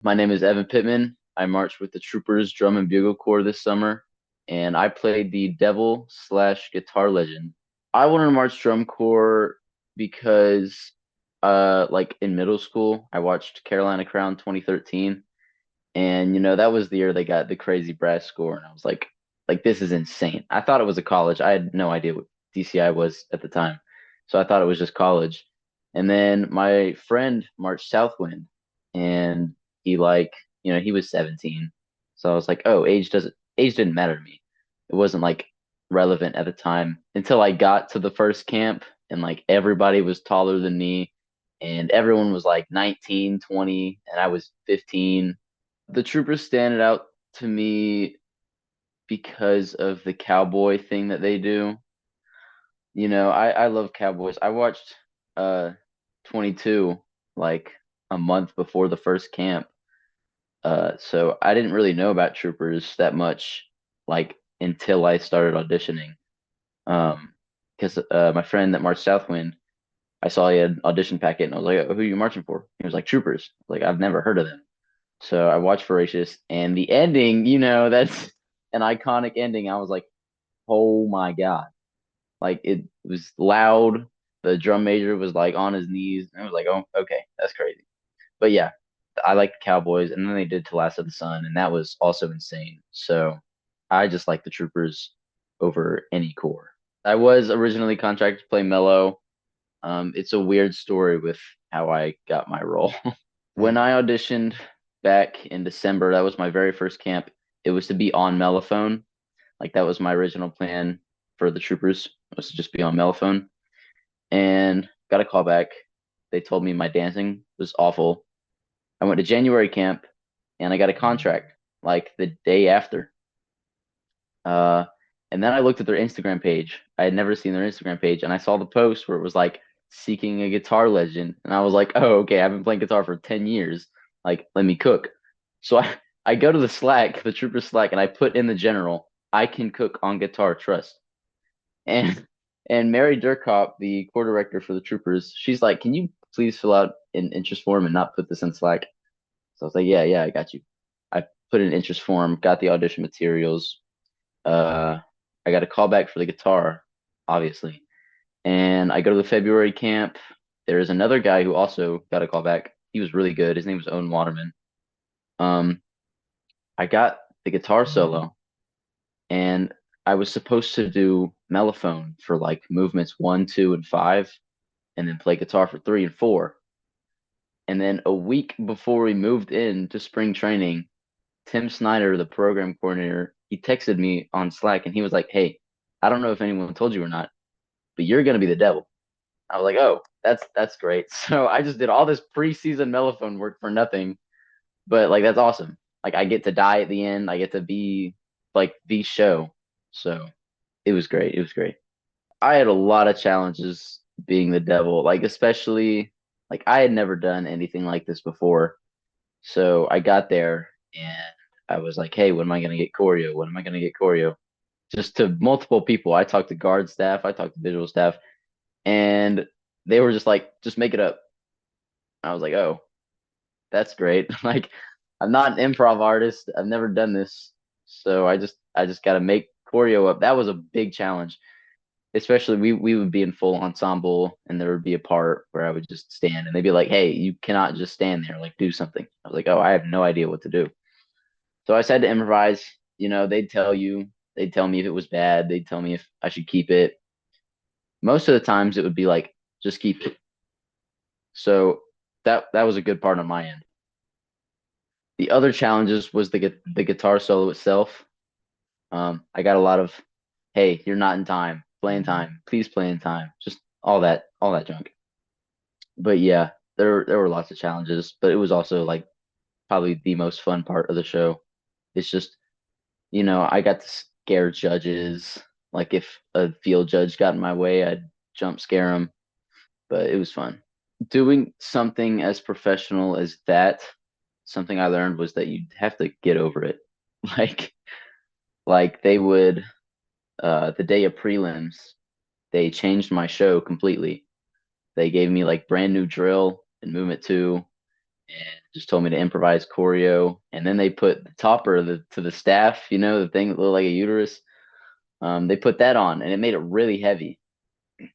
My name is Evan Pittman. I marched with the Troopers Drum and Bugle Corps this summer, and I played the Devil slash Guitar Legend. I wanted to march drum corps because, like in middle school, I watched Carolina Crown 2013, and that was the year they got the crazy brass score, and I was like this is insane. I thought it was a college. I had no idea what DCI was at the time, so I thought it was just college. And then my friend marched Southwind, and he he was 17, so I was like, oh, age didn't matter to me. It wasn't like relevant at the time until I got to the first camp, and like everybody was taller than me, and everyone was like 19, 20, and I was 15. The Troopers stand out to me because of the cowboy thing that they do. I love cowboys. I watched uh 22 like a month before the first camp. So I didn't really know about Troopers that much like until I started auditioning. Because my friend that marched Southwind, I saw he had an audition packet and I was like, "Oh, who are you marching for?" He was like, "Troopers." Like, I've never heard of them. So I watched Voracious, and the ending, that's an iconic ending. I was like, oh my God. Like, it was loud. The drum major was like on his knees. And I was like, oh, okay, that's crazy. But yeah, I like the Cowboys. And then they did To Last of the Sun, and that was also insane. So I just like the Troopers over any corps. I was originally contracted to play Mellow. It's a weird story with how I got my role. When I auditioned back in December, that was my very first camp. It was to be on Mellophone. Like, that was my original plan for the Troopers, was to just be on Mellophone. And got a call back. They told me my dancing was awful. I went to January camp and I got a contract like the day after. Uh, and then I looked at their Instagram page. I had never seen their Instagram page, and I saw the post where it was like seeking a guitar legend, and I was like, oh, okay, I've been playing guitar for 10 years. Like, let me cook. So I go to the Slack, the Trooper Slack, and I put in the general, I can cook on guitar, trust. And and Mary Durkop, the core director for the Troopers, she's like, can you please fill out an interest form and not put this in Slack? So I was like, yeah, yeah, I got you. I put in an interest form, got the audition materials, uh, I got a call back for the guitar, obviously. And I go to the February camp. There's another guy who also got a call back. He was really good. His name was Owen Waterman. Um, I got the guitar solo, and I was supposed to do mellophone for like movements one, two, and five, and then play guitar for three and four. And then a week before we moved in to spring training, Tim Snyder, the program coordinator, he texted me on Slack and he was like, hey, I don't know if anyone told you or not, but you're gonna be the devil. I was like, oh, that's great. So I just did all this preseason mellophone work for nothing, but like that's awesome. Like, I get to die at the end. I get to be like the show. So it was great. It was great. I had a lot of challenges being the devil, like especially like I had never done anything like this before. So I got there and I was like, hey, when am I gonna get choreo? When am I gonna get choreo? Just to multiple people. I talked to guard staff, I talked to visual staff, and they were just like, just make it up. I was like, oh, that's great. Like, I'm not an improv artist. I've never done this. So I just gotta make choreo up. That was a big challenge. Especially we would be in full ensemble and there would be a part where I would just stand and they'd be like, hey, you cannot just stand there, like do something. I was like, oh, I have no idea what to do. So I had to improvise. They'd tell me if it was bad, they'd tell me if I should keep it. Most of the times it would be like, just keep it. So that was a good part on my end. The other challenges was the guitar solo itself. I got a lot of, hey, you're not in time, play in time, please play in time, just all that junk. But yeah, there were lots of challenges, but it was also like probably the most fun part of the show. It's just, I got to scare judges. Like, if a field judge got in my way, I'd jump scare them, but it was fun. Doing something as professional as that, something I learned was that you'd have to get over it. Like, they would, the day of prelims, they changed my show completely. They gave me like brand new drill and movement two, just told me to improvise choreo, and then they put the topper to the staff, the thing that looked like a uterus. They put that on, and it made it really heavy.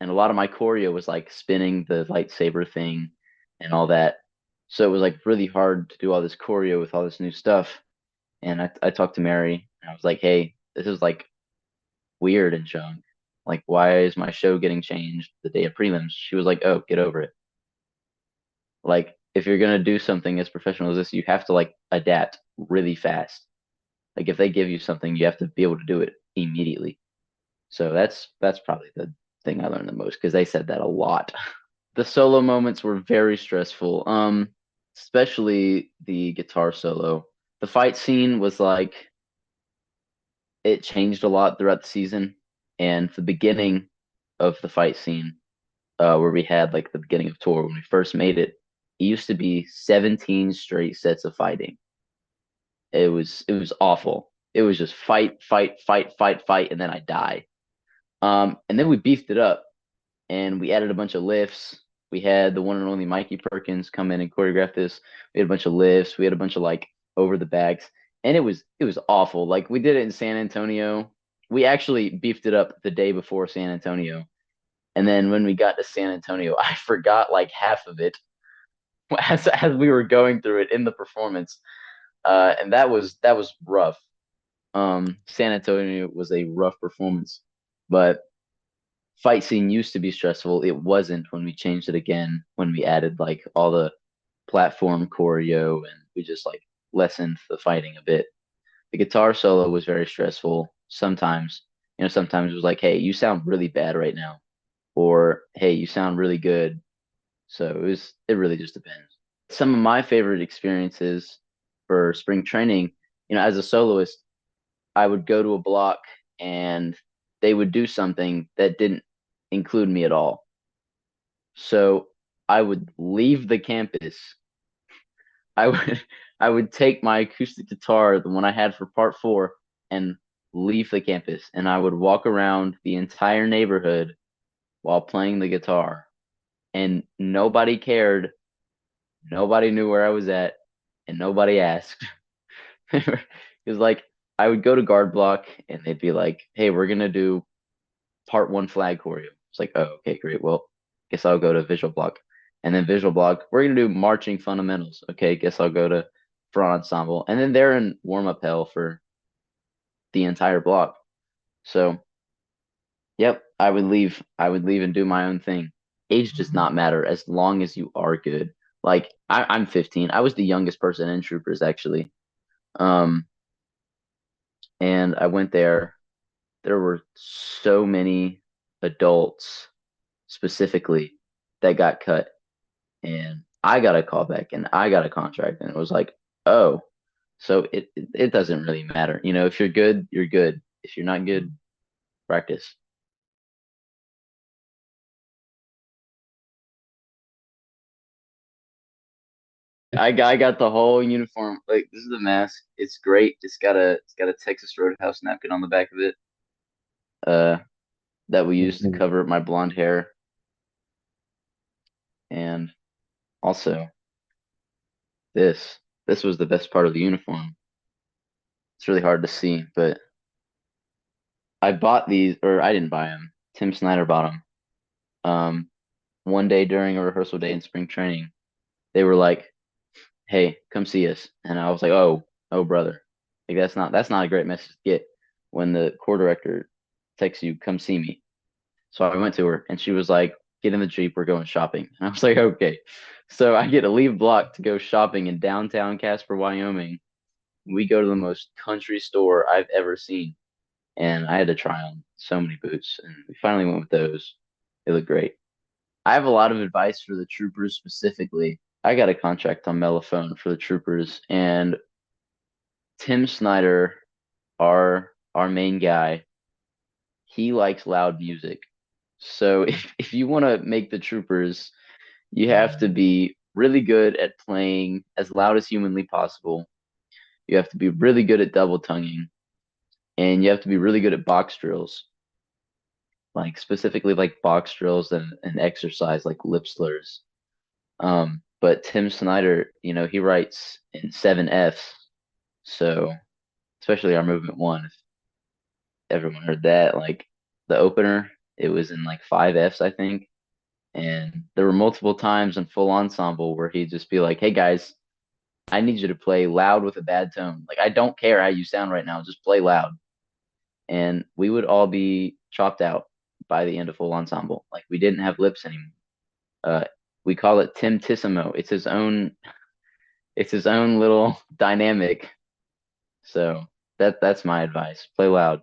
And a lot of my choreo was like spinning the lightsaber thing and all that. So it was like really hard to do all this choreo with all this new stuff. And I talked to Mary, and I was like, "Hey, this is like weird and junk. Like, why is my show getting changed the day of prelims?" She was like, "Oh, get over it. Like, if you're gonna do something as professional as this, you have to like adapt really fast. Like, if they give you something, you have to be able to do it immediately." So that's probably the thing I learned the most because they said that a lot. The solo moments were very stressful. Especially the guitar solo. The fight scene was like it changed a lot throughout the season, and the beginning of the fight scene, where we had like the beginning of tour when we first made it, it used to be 17 straight sets of fighting. It was awful. It was just fight, fight, fight, fight, fight, and then I die. And then we beefed it up and we added a bunch of lifts. We had the one and only Mikey Perkins come in and choreograph this. We had a bunch of lifts. We had a bunch of like over the bags, and it was awful. Like we did it in San Antonio. We actually beefed it up the day before San Antonio, and then when we got to San Antonio, I forgot like half of it as we were going through it in the performance, and that was rough. San Antonio was a rough performance, but fight scene used to be stressful. It wasn't when we changed it again, when we added like all the platform choreo and we just like lessened the fighting a bit. The guitar solo was very stressful sometimes. Sometimes it was like, hey, you sound really bad right now, or hey, you sound really good. So it really just depends. Some of my favorite experiences for spring training, as a soloist, I would go to a block and they would do something that didn't include me at all. So I would leave the campus. I would I would take my acoustic guitar, the one I had for part four, and leave the campus. And I would walk around the entire neighborhood while playing the guitar. And nobody cared. Nobody knew where I was at, and nobody asked. It was like I would go to guard block and they'd be like, "Hey, we're gonna do part one flag choreo." It's like, "Oh, okay, great. Well, guess I'll go to visual block." And then visual block, we're gonna do marching fundamentals. Okay, guess I'll go to front ensemble. And then they're in warm up hell for the entire block. So yep, I would leave and do my own thing. Age does not matter as long as you are good. Like I'm 15. I was the youngest person in Troopers actually. Um, and I went there. There were so many adults specifically that got cut, and I got a call back, and I got a contract, and it was like, oh, so it doesn't really matter. If you're good, you're good. If you're not good, practice. I got the whole uniform. Like this is the mask. It's great. It's got a Texas Roadhouse napkin on the back of it. Uh, that we used to Mhm. cover my blonde hair, and also this. This was the best part of the uniform. It's really hard to see, but I bought these, or I didn't buy them. Tim Snyder bought them. One day during a rehearsal day in spring training, they were like, "Hey, come see us," and I was like, "Oh, oh, brother, like that's not a great message to get when the core director texts you, come see me." So I went to her, and she was like, "Get in the Jeep, we're going shopping." And I was like, "Okay." So I get to leave block to go shopping in downtown Casper, Wyoming. We go to the most country store I've ever seen, and I had to try on so many boots, and we finally went with those. They look great. I have a lot of advice for the Troopers specifically. I got a contract on Mellophone for the Troopers, and Tim Snyder, our main guy, he likes loud music. So if you want to make the Troopers, you have to be really good at playing as loud as humanly possible. You have to be really good at double tonguing, and you have to be really good at box drills, like specifically like box drills and exercise like lip slurs. But Tim Snyder, he writes in 7/Fs. So, especially our movement one, if everyone heard that, like the opener, it was in like 5/Fs, I think. And there were multiple times in full ensemble where he'd just be like, "Hey guys, I need you to play loud with a bad tone. Like I don't care how you sound right now, just play loud." And we would all be chopped out by the end of full ensemble. Like we didn't have lips anymore. Uh, we call it Tim Tissimo. It's his own little dynamic. So that's my advice. Play loud.